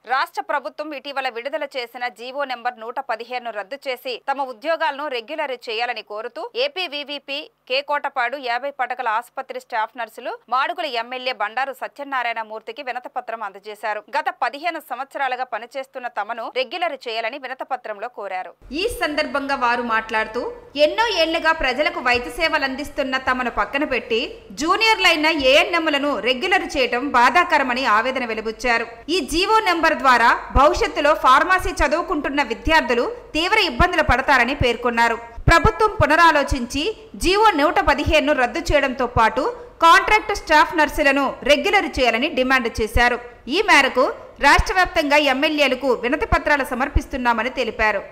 రాష్ట్ర ప్రభుత్వం ఇటీవల విడుదల చేసిన జీవో నెంబర్ 115ను రద్దు చేసి తమ ఉద్యోగాలను రెగ్యులర్ చేయాలని కోరుతూ ఏపీవీవీపీ కేకోటపాడు 50 పడకల ఆసుపత్రి స్టాఫ్ నర్సులు మాడుగుల ఎమ్మెల్యే బండారు సత్యనారాయణ మూర్తికి వినతిపత్రం అందజేశారు. గత 15 సంవత్సరాలుగా పనిచేస్తున్న తమను రెగ్యులర్ చేయాలని వినతిపత్రంలో కోరారు. ఈ సందర్భంగా వారు మాట్లాడుతూ ఎన్నో ఏళ్లుగా ప్రజలకు వైద్య సేవలు అందిస్తున్న తమను పక్కన పెట్టి జూనియర్లైన ఏఎన్ఎంలను రెగ్యులర్ చేయడం బాధాకరమని ఆవేదన వెలిబుచ్చారు. ఈ జీవో నెంబర్ ద్వారా భవిష్యత్తులో ఫార్మసీ చదువుకుంటున్న విద్యార్థులు తీవ్ర ఇబ్బందులు పడతారని పేర్కొన్నారు. ప్రభుత్వం పునరాలోచించి జీవో 115ను రద్దు చేయడంతో పాటు కాంట్రాక్ట్ స్టాఫ్ నర్సులను రెగ్యులర్ చేయాలని డిమాండ్ చేశారు. ఈ మేరకు రాష్ట్ర వ్యాప్తంగా ఎమ్మెల్యేలకు వినతి పత్రాలు సమర్పిస్తున్నామని తెలిపారు.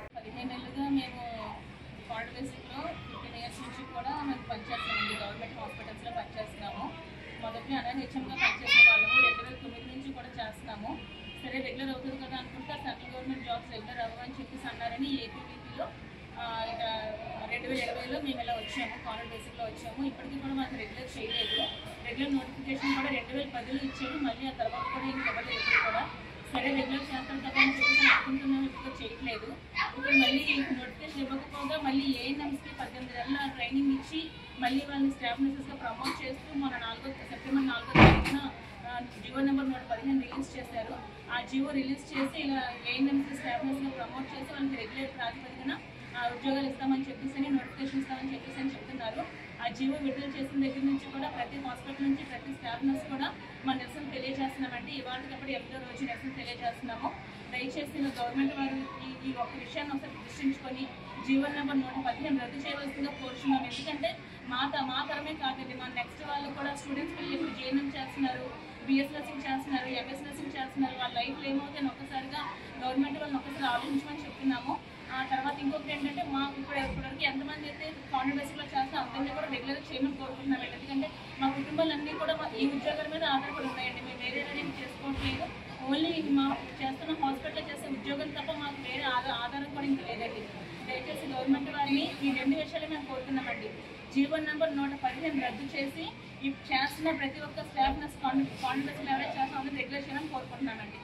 సరే రెగ్యులర్ అవుతుంది కదా అనుకుంటే సెంట్రల్ గవర్నమెంట్ జాబ్స్ రెగ్యులర్ అవ్వని చెప్పేసి అన్నారని ఏపీవీపీలో 2020లో మేము ఇలా వచ్చాము, కాలర్ బేసిక్లో వచ్చాము. ఇప్పటికీ కూడా మనకు రెగ్యులర్ చేయలేదు. రెగ్యులర్ నోటిఫికేషన్ కూడా 2010లో ఇచ్చారు. మళ్ళీ ఆ తర్వాత కూడా ఇంకెవరు ఎప్పుడు కూడా సరే రెగ్యులర్ చేస్తాం కదా అని చెప్పేసి అనుకుంటున్నాము, ఇప్పుడు చేయట్లేదు. ఇప్పుడు మళ్ళీ నోటిఫికేషన్ ఇవ్వకపోగా మళ్ళీ ఏఎన్ఎంస్కి 18 నెలల ట్రైనింగ్ ఇచ్చి మళ్ళీ వాళ్ళని స్టాఫ్ నర్సెస్గా ప్రమోట్ చేస్తూ మన సెప్టెంబర్ 4వ తారీఖున జీవో నెంబర్ 115 రిలీజ్ చేశారు. ఆ జీవో రిలీజ్ చేసి ఇలా ఏఎన్ఎంసీ స్టాఫ్ నర్స్గా ప్రమోట్ చేసి వాళ్ళకి రెగ్యులర్ ప్రాతిపదికన ఉద్యోగాలు ఇస్తామని చెప్పేసి నోటిఫికేషన్ ఇస్తామని చెప్పేసి అని చెప్తున్నారు. ఆ జీవో విడుదల చేసిన దగ్గర నుంచి కూడా ప్రతి హాస్పిటల్ నుంచి ప్రతి స్టాఫ్ నర్స్ కూడా మా నిరసన తెలియజేస్తున్నామండి. ఇవాళకప్పుడు 8వ రోజు నిరసన తెలియజేస్తున్నాము. దయచేసి గవర్నమెంట్ వారు ఈ ఒక్క విషయాన్ని ఒకసారి దృష్టించుకొని జీవో నెంబర్ 115 రద్దు చేయవలసిందిగా కోరుచున్నాము. ఎందుకంటే మా తరమే కాదండి, మా నెక్స్ట్ వాళ్ళు కూడా స్టూడెంట్స్ పిల్లలు ఇప్పుడు జీఎన్ఎం చేస్తున్నారు, బిఎస్ నర్సింగ్ చేస్తున్నారు, ఎంఎస్ నర్సింగ్ చేస్తున్నారు. వాళ్ళ లైఫ్లో ఏమవుతాయని ఒక్కసారిగా గవర్నమెంట్ వాళ్ళని ఒక్కసారి ఆలోచించమని చెప్తున్నాము. ఆ తర్వాత ఇంకొకటి ఏంటంటే మాకు ఇప్పటివరకు ఎంతమంది అయితే కాంట్రాక్ట్ బేసిక్లో చేస్తారో అందరినీ కూడా రెగ్యులర్ చేయమని కోరుకుంటున్నాం. ఎందుకంటే మా కుటుంబాలన్నీ కూడా ఈ ఉద్యోగాల మీద ఆధారపడి ఉన్నాయండి. మేము వేరే రెడీ చేసుకోవట్లేదు. ఓన్లీ మా చేస్తున్న హాస్పిటల్లో చేసే ఉద్యోగం తప్ప మాకు వేరే ఆధారం కూడా ఇంకా లేదండి. దయచేసి గవర్నమెంట్ వారిని ఈ 2 విషయాలు మేము కోరుతున్నామండి. జీవో నెంబర్ 115 రద్దు చేసి చేస్తున్న ప్రతి ఒక్క స్టాఫ్ నర్స్ కాంట్రాక్ట్ బేసిక్లో ఎవరైతే చేస్తామో రెగ్యులర్ చేయాలని కోరుకుంటున్నామండి.